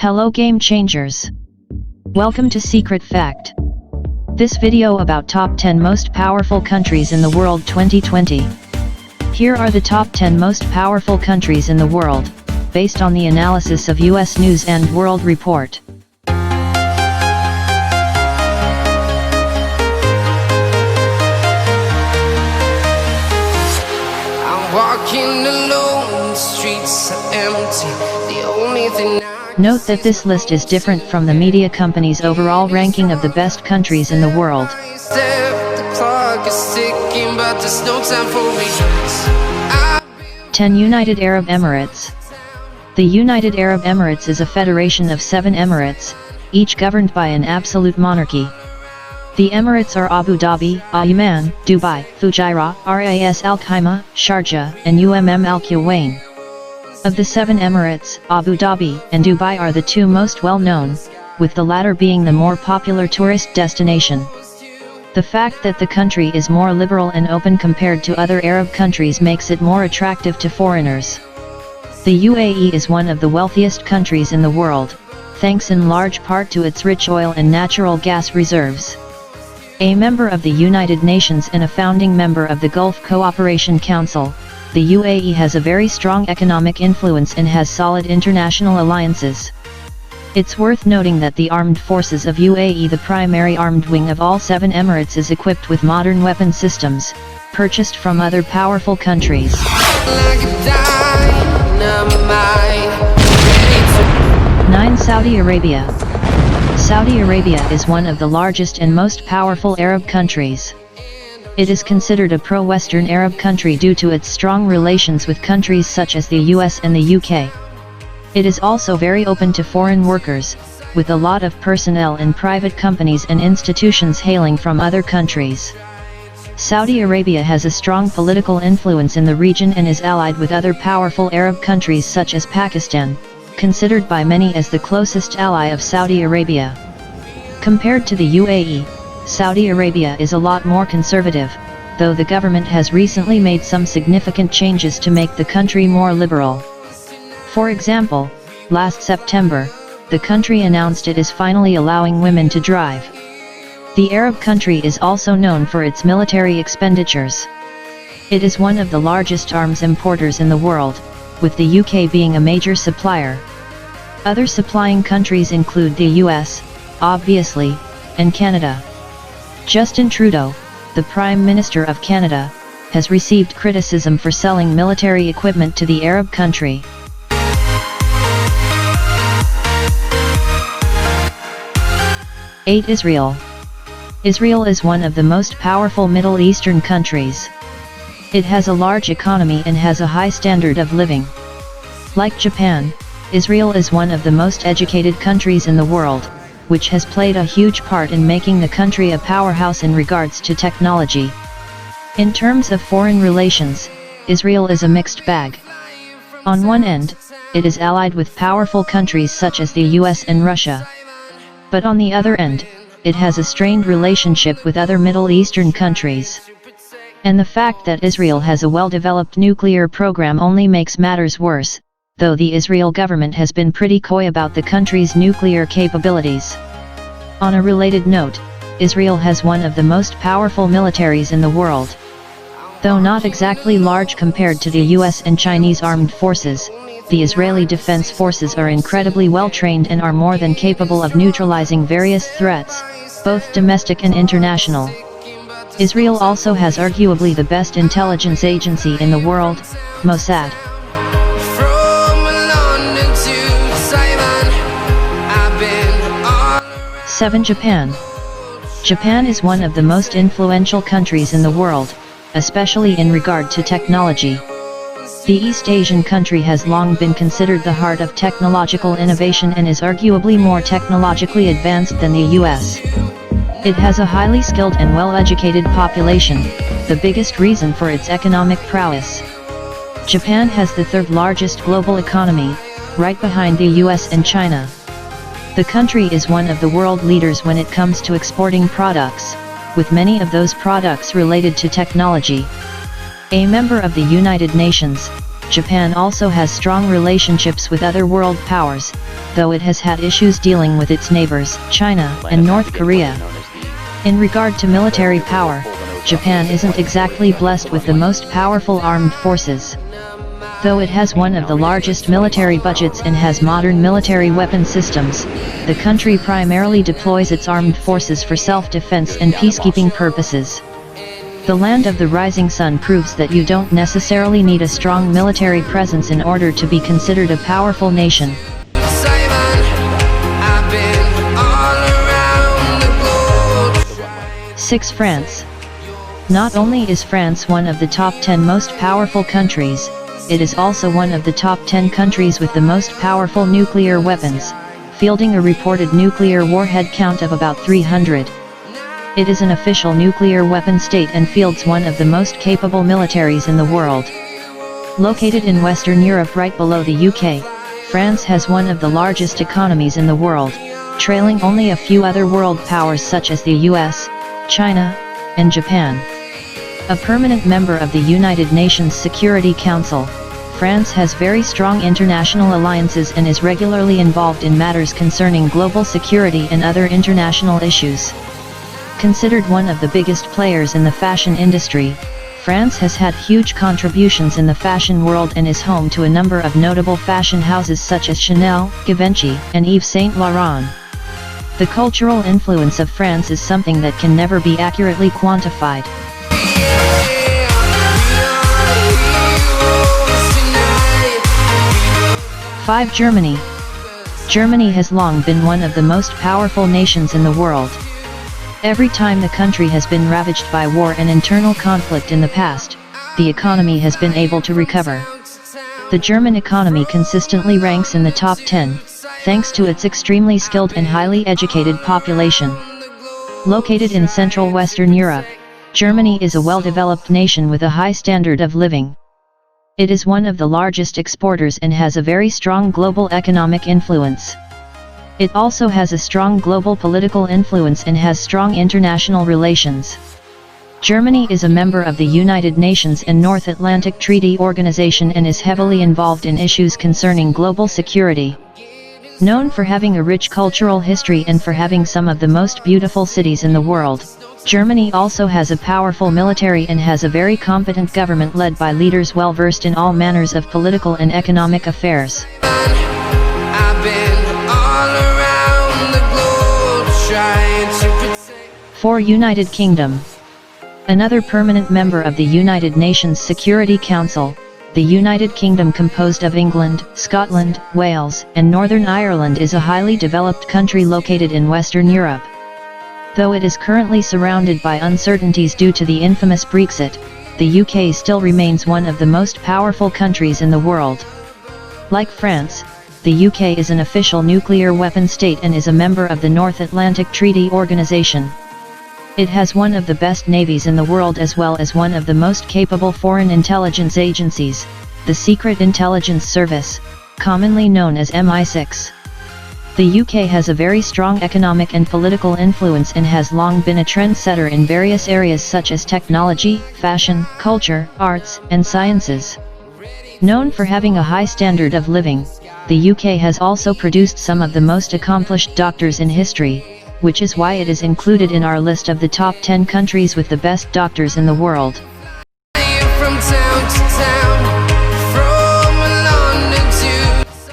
Hello game changers. Welcome to Secret Fact. This video about top 10 most powerful countries in the world 2020. Here are the top 10 most powerful countries in the world, based on the analysis of US News and World Report. Walking alone, the streets are empty. The only thing Note that this list is different from the media company's overall ranking of the best countries in the world. the clock is ticking, but there's no time for me. 10 United Arab Emirates. The United Arab Emirates is a federation of 7 emirates, each governed by an absolute monarchy. The Emirates are Abu Dhabi, Oman, Dubai, Fujairah, Ras Al Khaimah, Sharjah, and Al Kuwain. Of the 7 emirates, Abu Dhabi and Dubai are the two most well-known, with the latter being the more popular tourist destination. The fact that the country is more liberal and open compared to other Arab countries makes it more attractive to foreigners. The UAE is one of the wealthiest countries in the world, thanks in large part to its rich oil and natural gas reserves. A member of the United Nations and a founding member of the Gulf Cooperation Council, the UAE has a very strong economic influence and has solid international alliances. It's worth noting that the armed forces of UAE, the primary armed wing of all 7 emirates, is equipped with modern weapon systems, purchased from other powerful countries. 9. Saudi Arabia. Saudi Arabia is one of the largest and most powerful Arab countries. It is considered a pro-Western Arab country due to its strong relations with countries such as the US and the UK. It is also very open to foreign workers, with a lot of personnel in private companies and institutions hailing from other countries. Saudi Arabia has a strong political influence in the region and is allied with other powerful Arab countries such as Pakistan, considered by many as the closest ally of Saudi Arabia. Compared to the UAE, Saudi Arabia is a lot more conservative, though the government has recently made some significant changes to make the country more liberal. For example, last September, the country announced it is finally allowing women to drive. The Arab country is also known for its military expenditures. It is one of the largest arms importers in the world, with the UK being a major supplier. Other supplying countries include the US, obviously, and Canada. Justin Trudeau, the Prime Minister of Canada, has received criticism for selling military equipment to the Arab country. 8. Israel. Israel is one of the most powerful Middle Eastern countries. It has a large economy and has a high standard of living. Like Japan, Israel is one of the most educated countries in the world, which has played a huge part in making the country a powerhouse in regards to technology. In terms of foreign relations, Israel is a mixed bag. On one end, it is allied with powerful countries such as the US and Russia. But on the other end, it has a strained relationship with other Middle Eastern countries. And the fact that Israel has a well-developed nuclear program only makes matters worse, though the Israel government has been pretty coy about the country's nuclear capabilities. On a related note, Israel has one of the most powerful militaries in the world. Though not exactly large compared to the US and Chinese armed forces, the Israeli Defense Forces are incredibly well trained and are more than capable of neutralizing various threats, both domestic and international. Israel also has arguably the best intelligence agency in the world, Mossad. 7. Japan. Japan is one of the most influential countries in the world, especially in regard to technology. The East Asian country has long been considered the heart of technological innovation and is arguably more technologically advanced than the US. It has a highly skilled and well-educated population, the biggest reason for its economic prowess. Japan has the 3rd largest global economy, right behind the US and China. The country is one of the world leaders when it comes to exporting products, with many of those products related to technology. A member of the United Nations, Japan also has strong relationships with other world powers, though it has had issues dealing with its neighbors, China and North Korea. In regard to military power, Japan isn't exactly blessed with the most powerful armed forces. Though it has one of the largest military budgets and has modern military weapon systems, the country primarily deploys its armed forces for self-defense and peacekeeping purposes. The land of the rising sun proves that you don't necessarily need a strong military presence in order to be considered a powerful nation. 6. France. Not only is France one of the top 10 most powerful countries, it is also one of the top 10 countries with the most powerful nuclear weapons, fielding a reported nuclear warhead count of about 300. It is an official nuclear weapon state and fields one of the most capable militaries in the world. Located in Western Europe right below the UK, France has one of the largest economies in the world, trailing only a few other world powers such as the US, China, and Japan. A permanent member of the United Nations Security Council, France has very strong international alliances and is regularly involved in matters concerning global security and other international issues. Considered one of the biggest players in the fashion industry, France has had huge contributions in the fashion world and is home to a number of notable fashion houses such as Chanel, Givenchy, and Yves Saint Laurent. The cultural influence of France is something that can never be accurately quantified. 5. Germany. Germany has long been one of the most powerful nations in the world. Every time the country has been ravaged by war and internal conflict in the past, the economy has been able to recover. The German economy consistently ranks in the top 10, thanks to its extremely skilled and highly educated population. Located in Central Western Europe, Germany is a well-developed nation with a high standard of living. It is one of the largest exporters and has a very strong global economic influence. It also has a strong global political influence and has strong international relations. Germany is a member of the United Nations and North Atlantic Treaty Organization and is heavily involved in issues concerning global security. Known for having a rich cultural history and for having some of the most beautiful cities in the world, Germany also has a powerful military and has a very competent government led by leaders well versed in all manners of political and economic affairs. 4. United Kingdom. Another permanent member of the United Nations Security Council, the United Kingdom, composed of England, Scotland, Wales, and Northern Ireland, is a highly developed country located in Western Europe. Though it is currently surrounded by uncertainties due to the infamous Brexit, the UK still remains one of the most powerful countries in the world. Like France, the UK is an official nuclear weapon state and is a member of the North Atlantic Treaty Organization. It has one of the best navies in the world as well as one of the most capable foreign intelligence agencies, the Secret Intelligence Service, commonly known as MI6. The UK has a very strong economic and political influence and has long been a trendsetter in various areas such as technology, fashion, culture, arts, and sciences. Known for having a high standard of living, the UK has also produced some of the most accomplished doctors in history, which is why it is included in our list of the top 10 countries with the best doctors in the world.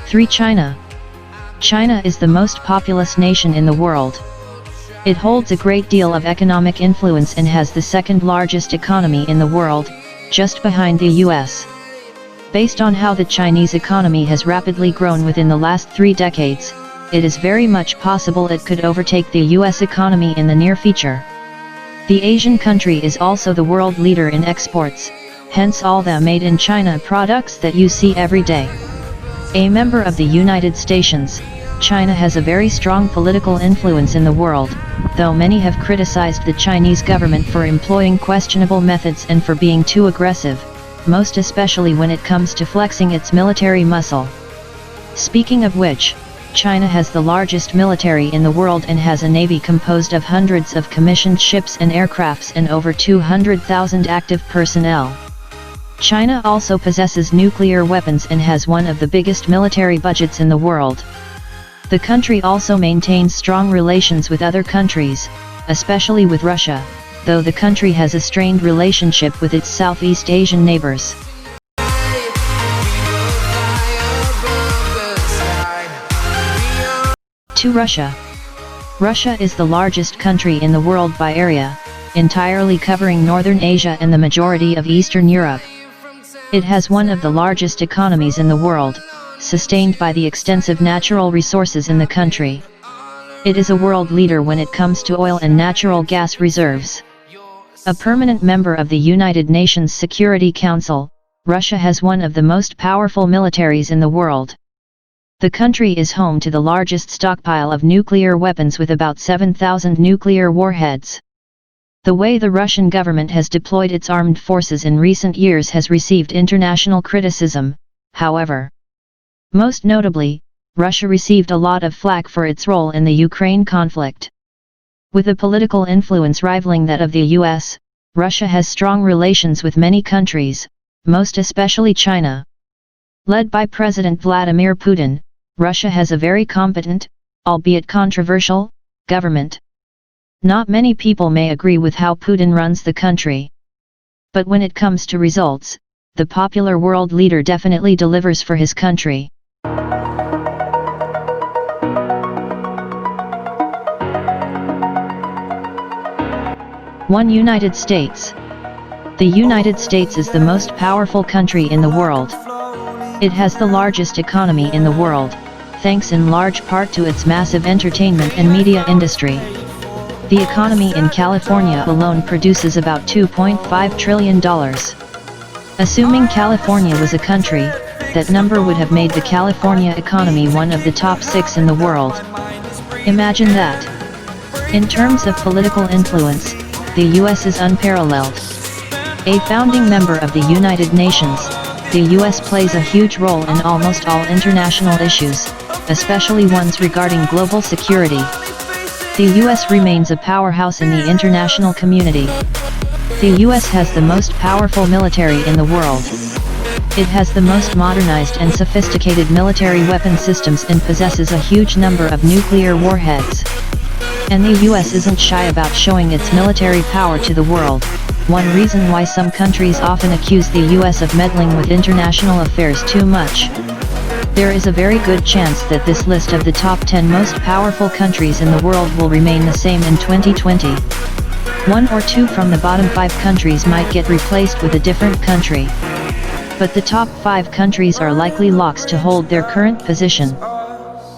3. China. China is the most populous nation in the world. It holds a great deal of economic influence and has the second largest economy in the world, just behind the US. Based on how the Chinese economy has rapidly grown within the last 3 decades, it is very much possible it could overtake the US economy in the near future. The Asian country is also the world leader in exports, hence all the made in China products that you see every day. A member of the United States, China has a very strong political influence in the world, though many have criticized the Chinese government for employing questionable methods and for being too aggressive, most especially when it comes to flexing its military muscle. Speaking of which, China has the largest military in the world and has a navy composed of hundreds of commissioned ships and aircrafts and over 200,000 active personnel. China also possesses nuclear weapons and has one of the biggest military budgets in the world. The country also maintains strong relations with other countries, especially with Russia, though the country has a strained relationship with its Southeast Asian neighbors. To Russia. Russia is the largest country in the world by area, entirely covering Northern Asia and the majority of Eastern Europe. It has one of the largest economies in the world, sustained by the extensive natural resources in the country. It is a world leader when it comes to oil and natural gas reserves. A permanent member of the United Nations Security Council, Russia has one of the most powerful militaries in the world. The country is home to the largest stockpile of nuclear weapons with about 7,000 nuclear warheads. The way the Russian government has deployed its armed forces in recent years has received international criticism, however. Most notably, Russia received a lot of flack for its role in the Ukraine conflict. With a political influence rivaling that of the US, Russia has strong relations with many countries, most especially China. Led by President Vladimir Putin, Russia has a very competent, albeit controversial, government. Not many people may agree with how Putin runs the country. But when it comes to results, the popular world leader definitely delivers for his country. 1. United States. The United States is the most powerful country in the world. It has the largest economy in the world, thanks in large part to its massive entertainment and media industry. The economy in California alone produces about $2.5 trillion. Assuming California was a country, that number would have made the California economy one of the top 6 in the world. Imagine that. In terms of political influence, the US is unparalleled. A founding member of the United Nations, the US plays a huge role in almost all international issues, especially ones regarding global security. The US remains a powerhouse in the international community. The US has the most powerful military in the world. It has the most modernized and sophisticated military weapon systems and possesses a huge number of nuclear warheads. And the US isn't shy about showing its military power to the world, one reason why some countries often accuse the US of meddling with international affairs too much. There is a very good chance that this list of the top 10 most powerful countries in the world will remain the same in 2020. 1 or 2 from the bottom 5 countries might get replaced with a different country. But the top 5 countries are likely locks to hold their current position.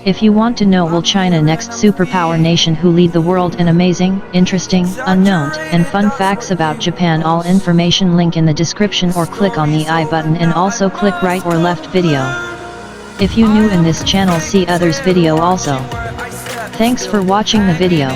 If you want to know will China next superpower nation who lead the world in amazing, interesting, unknown, and fun facts about Japan, all information link in the description or click on the I button and also click right or left video. If you new in this channel see others video also. Thanks for watching the video.